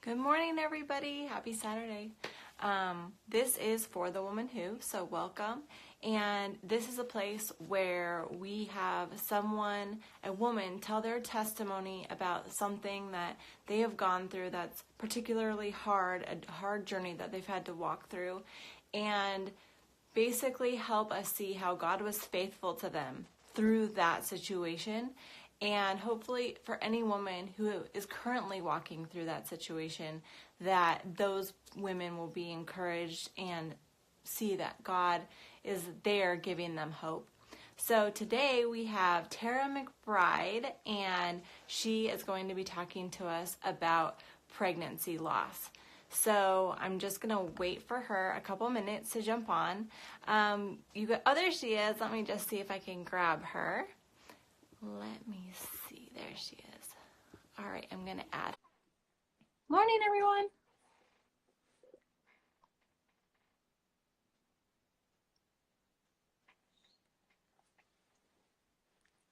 Good morning, everybody. Happy Saturday. This is For the Woman Who, so welcome. And this is a place where we have a woman, tell their testimony about something that they have gone through that's particularly hard, a hard journey that they've had to walk through, and basically help us see how God was faithful to them through that situation. And hopefully for any woman who is currently walking through that situation, that those women will be encouraged and see that God is there giving them hope. So today we have Tarah McBride, and she is going to be talking to us about pregnancy loss. So I'm just going to wait for her a couple minutes to jump on. There she is. Let me just see if I can grab her. Let me see. There she is. All right, I'm going to add. Morning, everyone.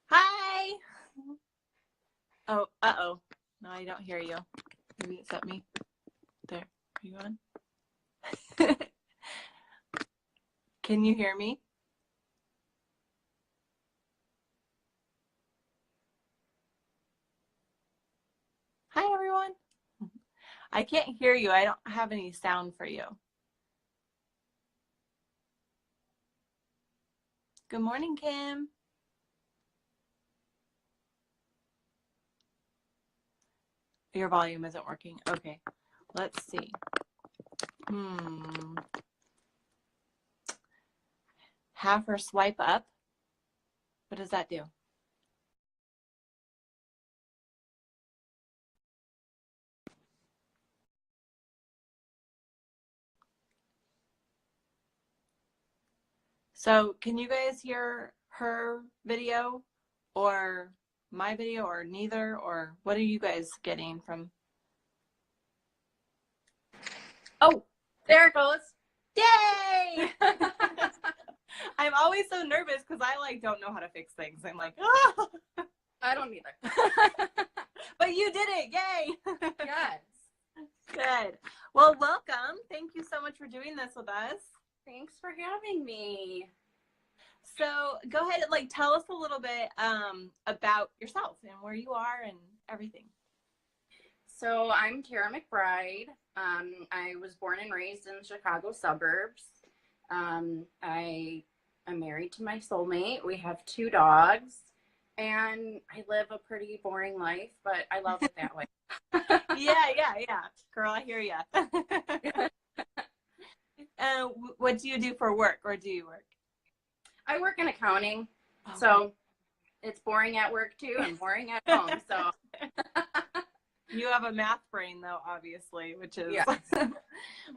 Hi. Oh, uh-oh. No, I don't hear you. Maybe it's at me. There. Are you on? Can you hear me? Hi, everyone. I can't hear you. I don't have any sound for you. Good morning, Kim. Your volume isn't working. Okay, let's see. Have her swipe up. What does that do? So can you guys hear her video or my video or neither? Or what are you guys getting from? Oh, there it goes. Yay! I'm always so nervous because I don't know how to fix things. I'm like, oh. I don't either. But you did it. Yay. Yes. Good. Well, welcome. Thank you so much for doing this with us. Thanks for having me. So go ahead and tell us a little bit about yourself and where you are and everything. So I'm Tarah McBride. I was born and raised in the Chicago suburbs. I am married to my soulmate. We have 2 dogs, and I live a pretty boring life, but I love it that way. Yeah. Girl, I hear ya. What do you do for work, or do you work? I work in accounting, okay. So it's boring at work too and boring at home. So you have a math brain, though, obviously, which is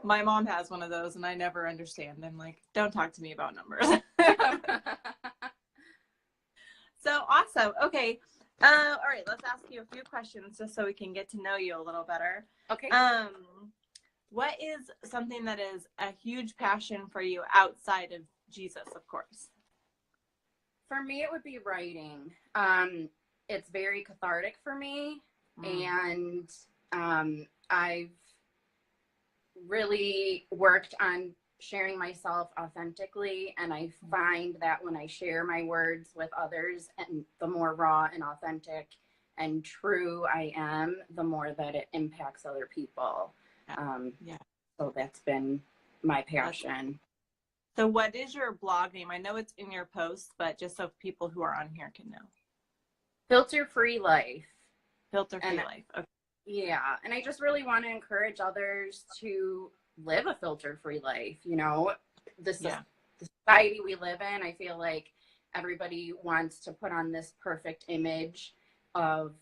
my mom has one of those, and I never understand. I'm like, don't talk to me about numbers. So awesome. Okay. All right, let's ask you a few questions just so we can get to know you a little better. Okay. What is something that is a huge passion for you outside of Jesus, of course? For me, it would be writing. It's very cathartic for me, and I've really worked on sharing myself authentically, and I find that when I share my words with others, and the more raw and authentic and true I am, the more that it impacts other people. So that's been my passion. So what is your blog name? I know it's in your posts, but just so people who are on here can know. Filter Free Life. Filter Free Life. Okay. Yeah. And I just really want to encourage others to live a filter-free life. You know, the society we live in, I feel like everybody wants to put on this perfect image of,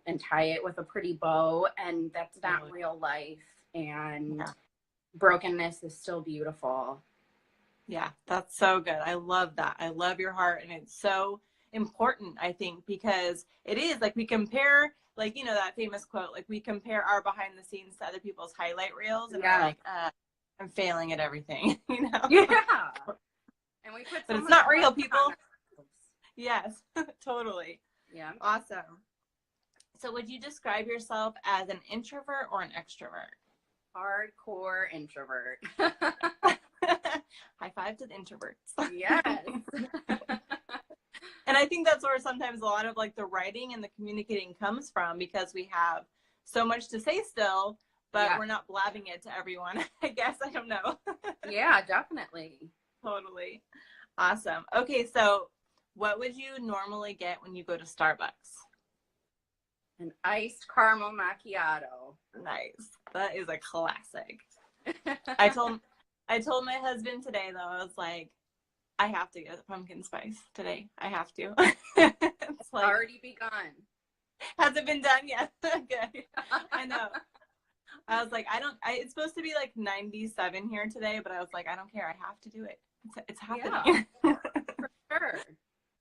and tie it with a pretty bow. And that's not real life. And brokenness is still beautiful. Yeah, that's so good. I love that. I love your heart. And it's so important, I think, because it is we compare, that famous quote, we compare our behind the scenes to other people's highlight reels. And we're like, I'm failing at everything, Yeah. And we put but it's not real, people. Yes, totally. Yeah. Awesome. So would you describe yourself as an introvert or an extrovert? Hardcore introvert. High five to the introverts. Yes. And I think that's where sometimes a lot of like the writing and the communicating comes from, because we have so much to say still, but Yeah. we're not blabbing it to everyone. I guess, I don't know. Yeah, definitely. Totally. Awesome. Okay, so what would you normally get when you go to Starbucks? An iced caramel macchiato. Nice. That is a classic. I told my husband today though, I was like, I have to get pumpkin spice today. I have to. It's like, Already begun. has it been done yet? Good. I know. I was like, it's supposed to be like 97 here today, but I was like, I don't care. I have to do it. It's happening. Yeah, for sure.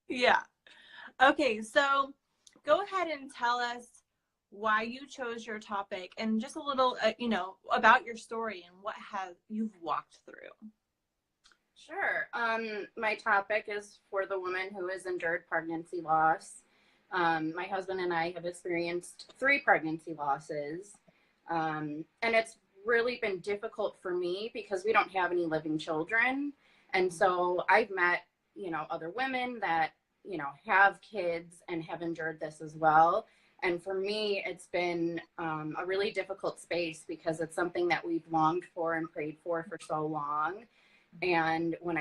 Yeah. Okay, so go ahead and tell us why you chose your topic, and just a little, about your story and what you've walked through. Sure. My topic is for the woman who has endured pregnancy loss. My husband and I have experienced 3 pregnancy losses. And it's really been difficult for me because we don't have any living children. And so I've met, other women that, have kids and have endured this as well. And for me, it's been a really difficult space because it's something that we've longed for and prayed for so long. And when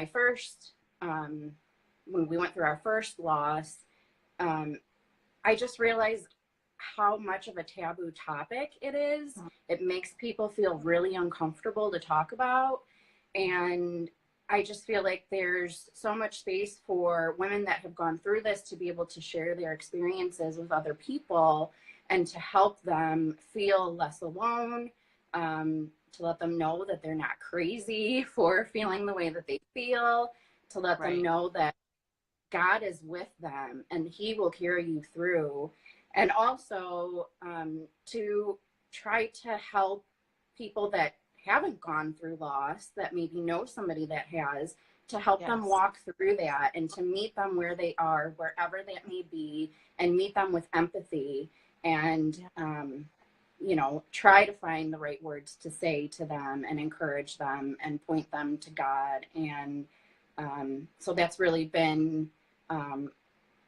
when we went through our first loss, I just realized how much of a taboo topic it is. It makes people feel really uncomfortable to talk about. And I just feel like there's so much space for women that have gone through this to be able to share their experiences with other people and to help them feel less alone, to let them know that they're not crazy for feeling the way that they feel, to let them know that God is with them and he will carry you through. And also to try to help people that haven't gone through loss, that maybe know somebody that has, to help them walk through that and to meet them where they are, wherever that may be, and meet them with empathy and, try to find the right words to say to them and encourage them and point them to God. And so that's really been on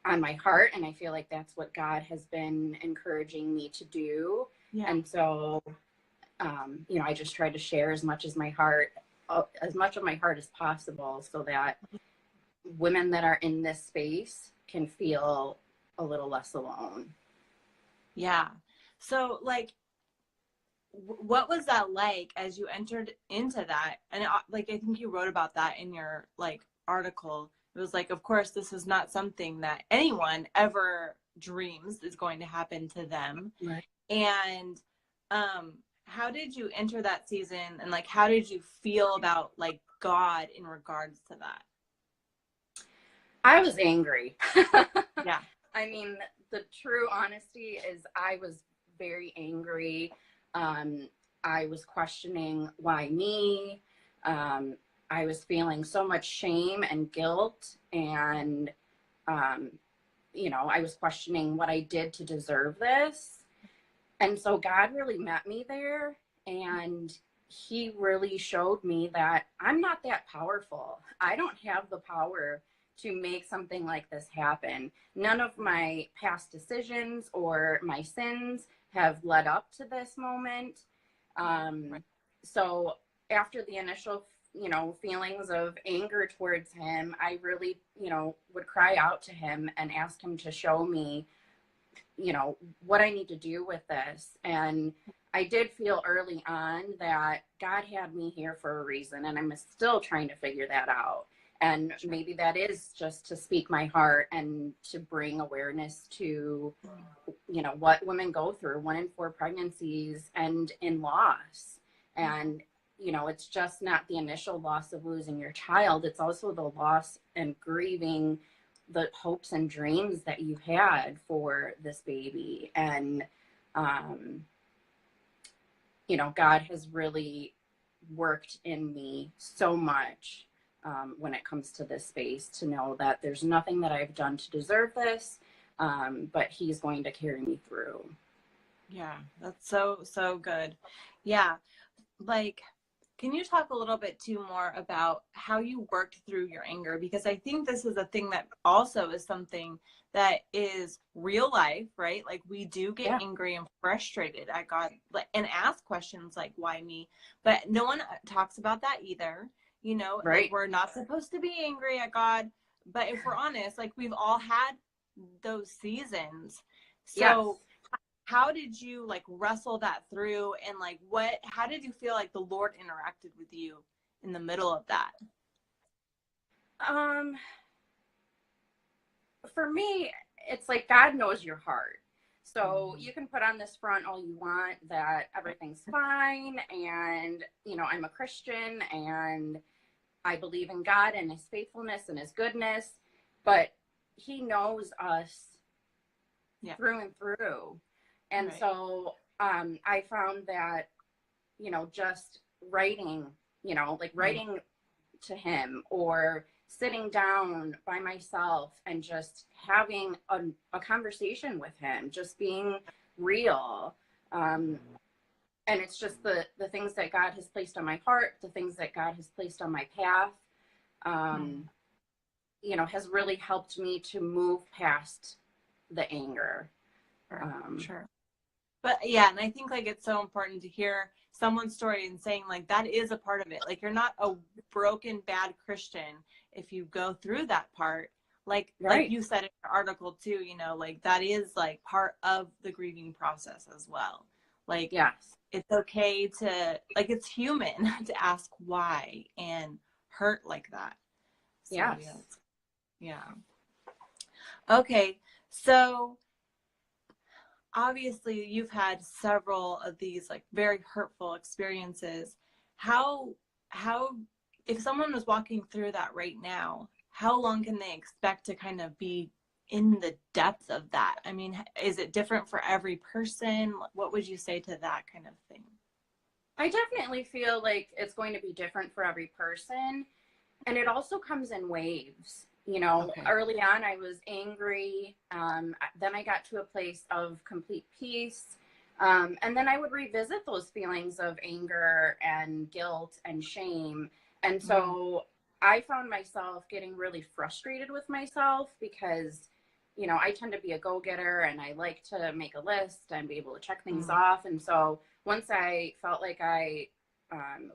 my heart. And I feel like that's what God has been encouraging me to do. Yeah. And so, I just try to share as much of my heart as possible so that women that are in this space can feel a little less alone. Yeah. So what was that like as you entered into that? And I think you wrote about that in your article. It was like, of course, this is not something that anyone ever dreams is going to happen to them. Right. And how did you enter that season, and how did you feel about God in regards to that? I was angry. Yeah. I mean, the true honesty is I was very angry. I was questioning why me. I was feeling so much shame and guilt, and I was questioning what I did to deserve this. And so God really met me there, and he really showed me that I'm not that powerful. I don't have the power to make something like this happen. None of my past decisions or my sins have led up to this moment. So after the initial, feelings of anger towards him, I really, would cry out to him and ask him to show me, what I need to do with this. And I did feel early on that God had me here for a reason, and I'm still trying to figure that out. And maybe that is just to speak my heart and to bring awareness to, what women go through, 1 in 4 pregnancies and in loss. And, it's just not the initial loss of losing your child. It's also the loss and grieving the hopes and dreams that you had for this baby. And, God has really worked in me so much when it comes to this space, to know that there's nothing that I've done to deserve this, but he's going to carry me through. Yeah, that's so, so good. Yeah. Like, can you talk a little bit too more about how you worked through your anger? Because I think this is a thing that also is something that is real life, right? Like we do get Yeah. angry and frustrated at God, like, and ask questions like, why me? But no one talks about that either. You know, like Right. we're not supposed to be angry at God. But if we're honest, like we've all had those seasons. Yes. So how did you like wrestle that through, and like how did you feel like the Lord interacted with you in the middle of that? Um, for me, it's like God knows your heart. So Mm-hmm. you can put on this front all you want that everything's fine, and I'm a Christian and I believe in God and his faithfulness and his goodness, but he knows us Yeah. through and through. And Right. so I found that, just writing, like Mm-hmm. writing to him or sitting down by myself and just having a conversation with him, just being real. And it's just the things that God has placed on my heart, the things that God has placed on my path, um, has really helped me to move past the anger. Sure. Um, Sure. But yeah, and I think like it's so important to hear someone's story and saying like that is a part of it. Like you're not a broken bad Christian if you go through that part. Like right. you said in your article too, like that is like part of the grieving process as well. Like Yes. it's okay to like it's human to ask why and hurt like that. So Yes. yeah. Yeah. Okay. So obviously you've had several of these like very hurtful experiences. How if someone was walking through that right now, how long can they expect to kind of be in the depth of that? I mean, is it different for every person? What would you say to that kind of thing? I definitely feel like it's going to be different for every person. And it also comes in waves. Okay. Early on, I was angry. Then I got to a place of complete peace. And then I would revisit those feelings of anger and guilt and shame. And Mm, so I found myself getting really frustrated with myself because, I tend to be a go getter and I like to make a list and be able to check things mm, off. And so once I felt like I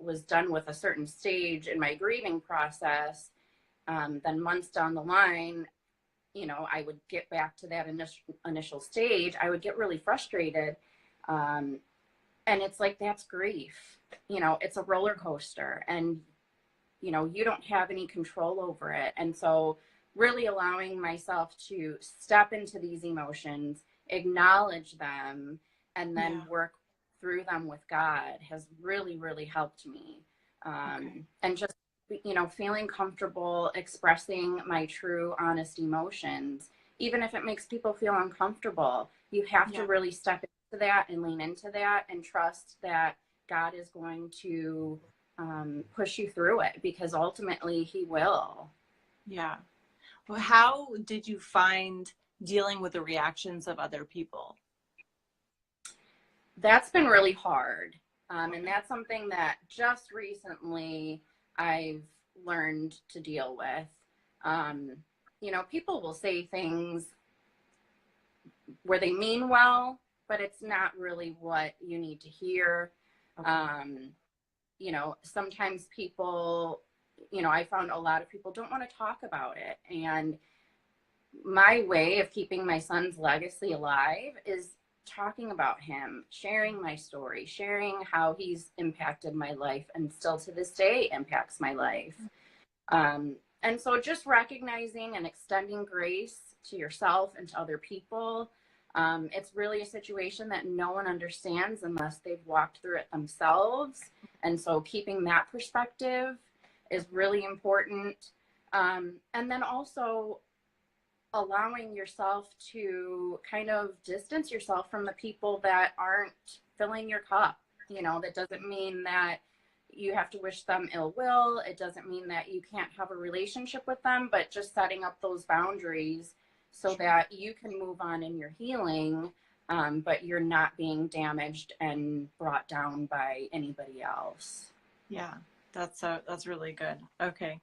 was done with a certain stage in my grieving process, then months down the line, I would get back to that initial stage. I would get really frustrated. Um, and it's like, that's grief. It's a roller coaster and, you don't have any control over it. And so really allowing myself to step into these emotions, acknowledge them, and then yeah. work through them with God has really, really helped me. Okay. And just, feeling comfortable expressing my true, honest emotions, even if it makes people feel uncomfortable, you have to Yeah. really step into that and lean into that and trust that God is going to push you through it because ultimately he will. Yeah. Well, how did you find dealing with the reactions of other people? That's been really hard. And Okay. that's something that just recently I've learned to deal with. Um, people will say things where they mean well, but it's not really what you need to hear. Okay. Um, sometimes people, I found a lot of people don't want to talk about it. And my way of keeping my son's legacy alive is talking about him, sharing my story, sharing how he's impacted my life and still to this day impacts my life. And so just recognizing and extending grace to yourself and to other people. It's really a situation that no one understands unless they've walked through it themselves. And so keeping that perspective is really important. And then also allowing yourself to kind of distance yourself from the people that aren't filling your cup. That doesn't mean that you have to wish them ill will. It doesn't mean that you can't have a relationship with them, but just setting up those boundaries so Sure. that you can move on in your healing. but you're not being damaged and brought down by anybody else. Yeah, that's really good. Okay.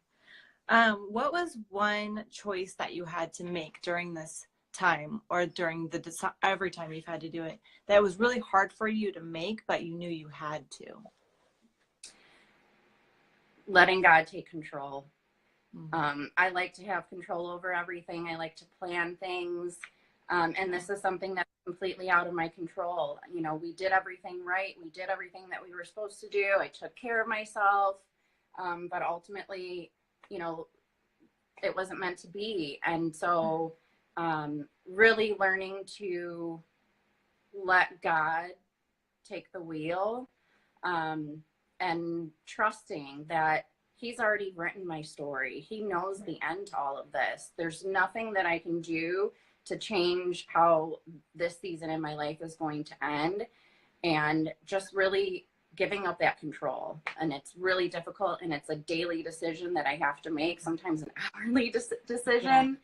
What was one choice that you had to make during this time, or during every time you've had to do it, that was really hard for you to make, but you knew you had to? Letting God take control. Mm-hmm. I like to have control over everything. I like to plan things. And this is something that's completely out of my control. You know, we did everything right. We did everything that we were supposed to do. I took care of myself. But ultimately, you know, it wasn't meant to be. And so really learning to let God take the wheel, and trusting that he's already written my story. He knows the end to all of this. There's nothing that I can do to change how this season in my life is going to end. And just really giving up that control. And it's really difficult, and it's a daily decision that I have to make, sometimes an hourly decision.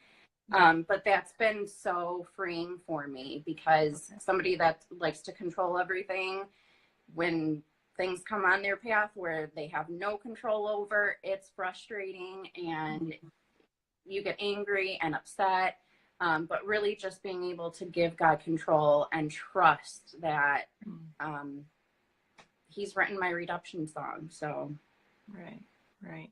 But that's been so freeing for me, because somebody that likes to control everything, when things come on their path where they have no control over, it's frustrating and you get angry and upset. But really just being able to give God control and trust that he's written my redemption song. So right.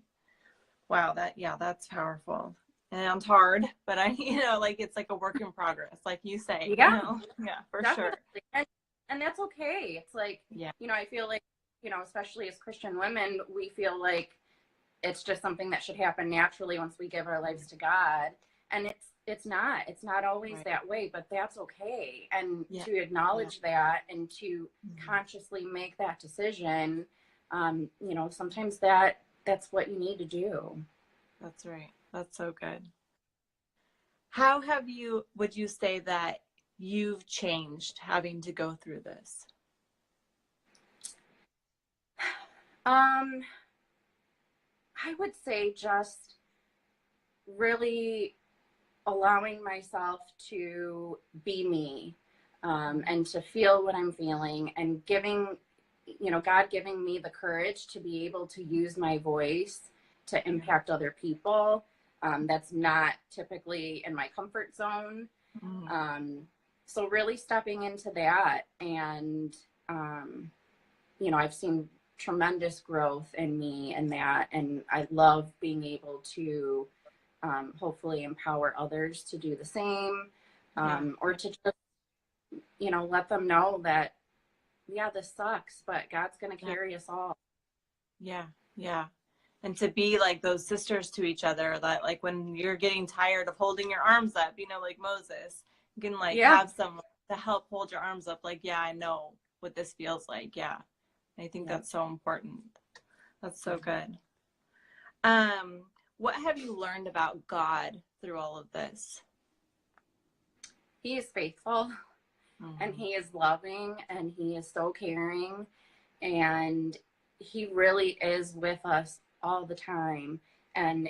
Wow, that's powerful. And it's hard, but like, it's like a work in progress, like you say. Yeah, for definitely. sure. And that's okay. It's like, I feel like, especially as Christian women, we feel like it's just something that should happen naturally once we give our lives to God. And it's not always that way, but that's okay. And to acknowledge that, and to consciously make that decision, sometimes that's what you need to do. That's right. That's so good. Would you say that you've changed having to go through this? I would say just really allowing myself to be me, and to feel what I'm feeling, and God giving me the courage to be able to use my voice to impact other people. That's not typically in my comfort zone. So really stepping into that, and, I've seen tremendous growth in me in that. And I love being able to hopefully empower others to do the same, or to just, let them know that, this sucks, but God's going to carry us all. Yeah. And to be like those sisters to each other, that like when you're getting tired of holding your arms up, like Moses, you can have someone to help hold your arms up. Like, I know what this feels like. Yeah. I think that's so important. That's so good. What have you learned about God through all of this? He is faithful, and he is loving, and he is so caring, and he really is with us all the time. And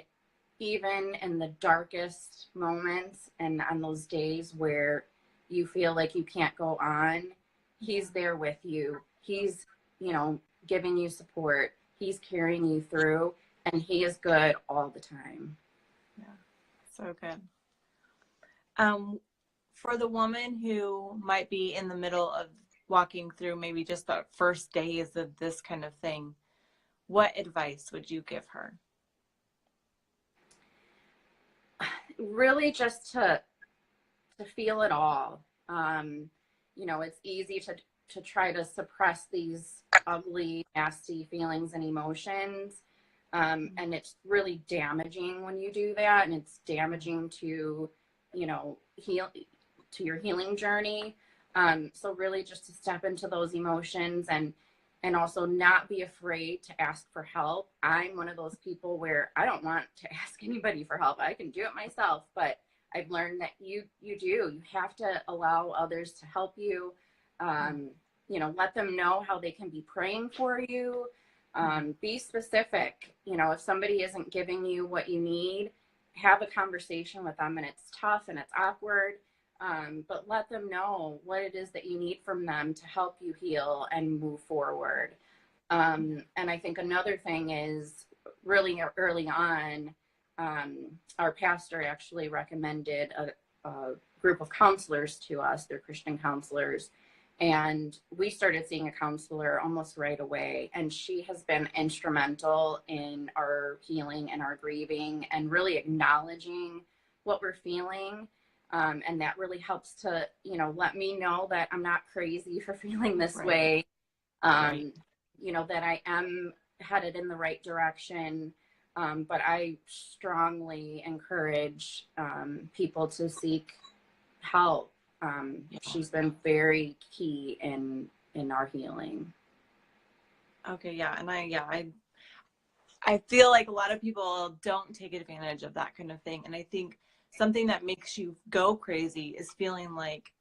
even in the darkest moments, and on those days where you feel like you can't go on, he's there with you. He's, giving you support. He's carrying you through, and he is good all the time. Yeah, so good. For the woman who might be in the middle of walking through maybe just the first days of this kind of thing, what advice would you give her? Really just to feel it all. It's easy to try to suppress these ugly, nasty feelings and emotions. And it's really damaging when you do that. And it's damaging to, to your healing journey. So really just to step into those emotions, and also not be afraid to ask for help. I'm one of those people where I don't want to ask anybody for help. I can do it myself, but I've learned that you have to allow others to help you. Let them know how they can be praying for you. Be specific. If somebody isn't giving you what you need, have a conversation with them. And it's tough and it's awkward. but let them know what it is that you need from them to help you heal and move forward. And I think another thing is really early on, our pastor actually recommended a group of counselors to us. They're Christian counselors. And we started seeing a counselor almost right away. And she has been instrumental in our healing and our grieving and really acknowledging what we're feeling. And that really helps to, let me know that I'm not crazy for feeling this way. That I am headed in the right direction. But I strongly encourage people to seek help. She's been very key in our healing. Okay, yeah, and I feel like a lot of people don't take advantage of that kind of thing, and I think something that makes you go crazy is feeling like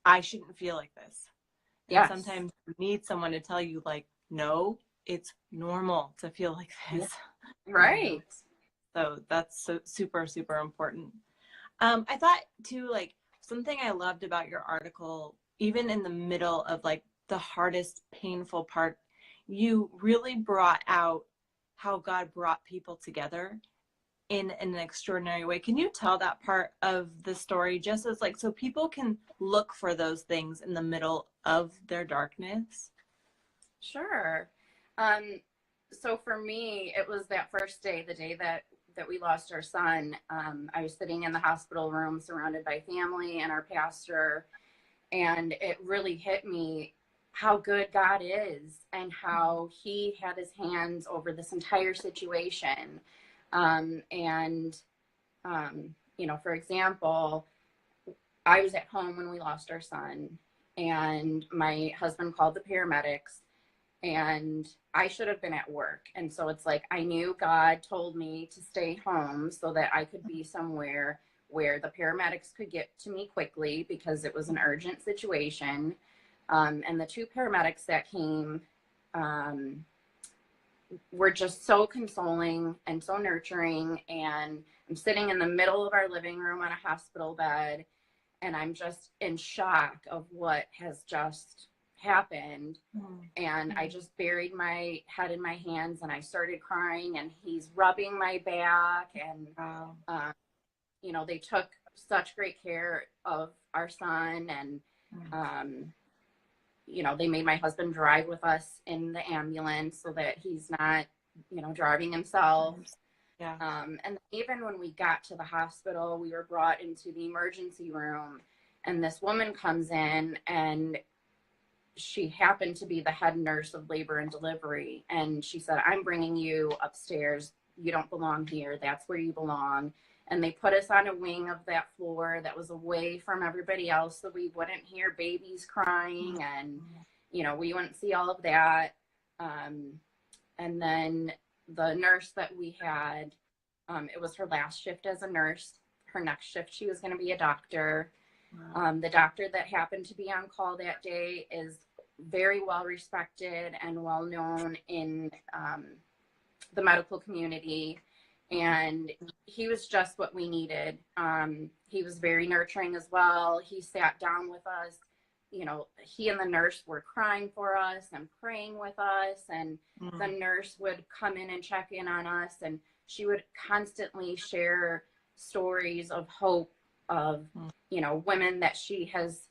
I shouldn't feel like this. And sometimes you need someone to tell you, like, no, it's normal to feel like this. Right. So that's so super, super important. I thought too, like, something I loved about your article, even in the middle of like the hardest, painful part, you really brought out how God brought people together in an extraordinary way. Can you tell that part of the story just as like, so people can look for those things in the middle of their darkness? Sure. So for me, it was that first day, the day that we lost our son. I was sitting in the hospital room surrounded by family and our pastor, and it really hit me how good God is and how he had his hands over this entire situation. For example, I was at home when we lost our son, and my husband called the paramedics, and I should have been at work. And so it's like, I knew God told me to stay home so that I could be somewhere where the paramedics could get to me quickly because it was an urgent situation. And the two paramedics that came were just so consoling and so nurturing. And I'm sitting in the middle of our living room on a hospital bed, and I'm just in shock of what has just happened. And I just buried my head in my hands and I started crying, and he's rubbing my back. And they took such great care of our son, and they made my husband drive with us in the ambulance so that he's not driving himself. And even when we got to the hospital, we were brought into the emergency room, and this woman comes in, and she happened to be the head nurse of labor and delivery. And she said, I'm bringing you upstairs. You don't belong here. That's where you belong. And they put us on a wing of that floor that was away from everybody else so we wouldn't hear babies crying, and, we wouldn't see all of that. And then the nurse that we had, it was her last shift as a nurse. Her next shift, she was going to be a doctor. The doctor that happened to be on call that day is very well respected and well known in the medical community. And he was just what we needed. He was very nurturing as well. He sat down with us. He and the nurse were crying for us and praying with us. And the nurse would come in and check in on us. And she would constantly share stories of hope of, women that she has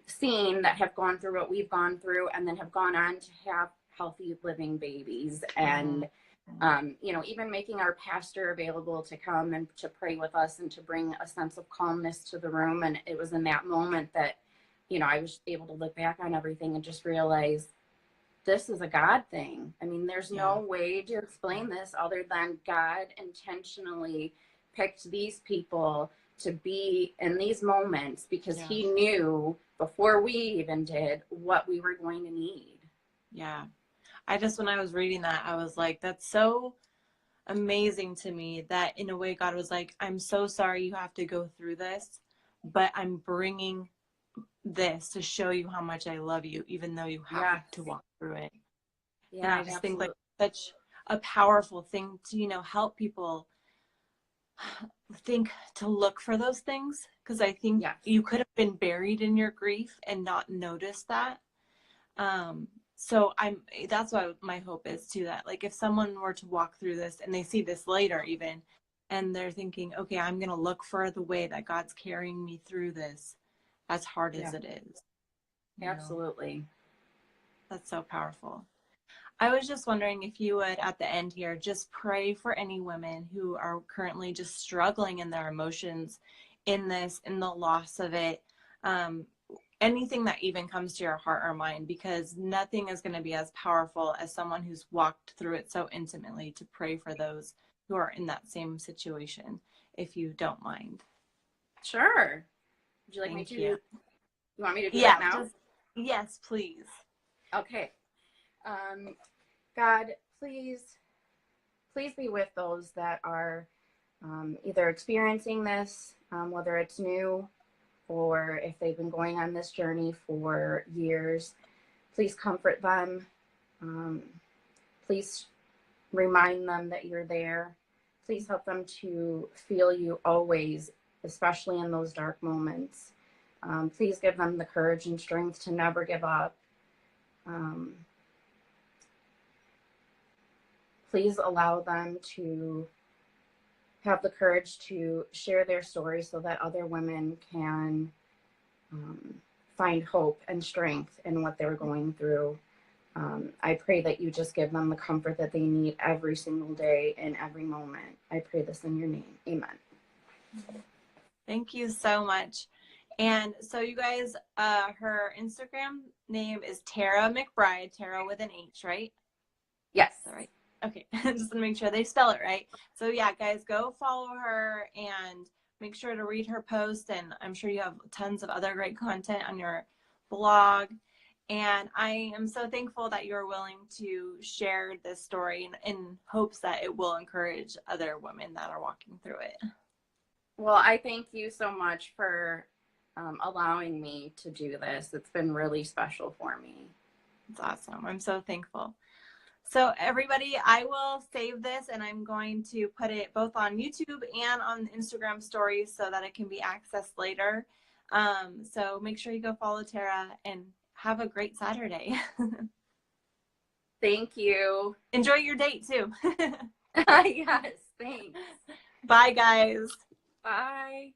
seen that have gone through what we've gone through and then have gone on to have healthy living babies. And even making our pastor available to come and to pray with us and to bring a sense of calmness to the room. And it was in that moment that, I was able to look back on everything and just realize this is a God thing. I mean, there's no way to explain this other than God intentionally picked these people to be in these moments because he knew before we even did what we were going to need. Yeah. When I was reading that, I was like, that's so amazing to me that in a way God was like, I'm so sorry you have to go through this, but I'm bringing this to show you how much I love you, even though you have to walk through it. And I just think like such a powerful thing to, help people think to look for those things, because I think Yes. you could have been buried in your grief and not noticed that. So that's why my hope is too, that like if someone were to walk through this and they see this later even, and they're thinking, okay, I'm going to look for the way that God's carrying me through this, as hard as it is. Absolutely. That's so powerful. I was just wondering if you would, at the end here, just pray for any women who are currently just struggling in their emotions in this, in the loss of it. Anything that even comes to your heart or mind, because nothing is going to be as powerful as someone who's walked through it so intimately, to pray for those who are in that same situation, if you don't mind. Sure. Would you like Thank me to? you. You want me to do Yeah, that now? yes, please. Okay. God, please be with those that are either experiencing this, whether it's new or if they've been going on this journey for years. Please comfort them. Please remind them that you're there. Please help them to feel you always, especially in those dark moments. Please give them the courage and strength to never give up. Please allow them to have the courage to share their story so that other women can find hope and strength in what they're going through. I pray that you just give them the comfort that they need every single day and every moment. I pray this in your name. Amen. Thank you so much. And so you guys, her Instagram name is Tarah McBride, Tarah with an H, right? Yes. Is that right? Okay, just to make sure they spell it right. So yeah, guys, go follow her and make sure to read her post. And I'm sure you have tons of other great content on your blog. And I am so thankful that you're willing to share this story in hopes that it will encourage other women that are walking through it. Well, I thank you so much for allowing me to do this. It's been really special for me. It's awesome. I'm so thankful. So everybody, I will save this and I'm going to put it both on YouTube and on Instagram stories so that it can be accessed later. So make sure you go follow Tarah and have a great Saturday. Thank you. Enjoy your date too. Yes, thanks. Bye, guys. Bye.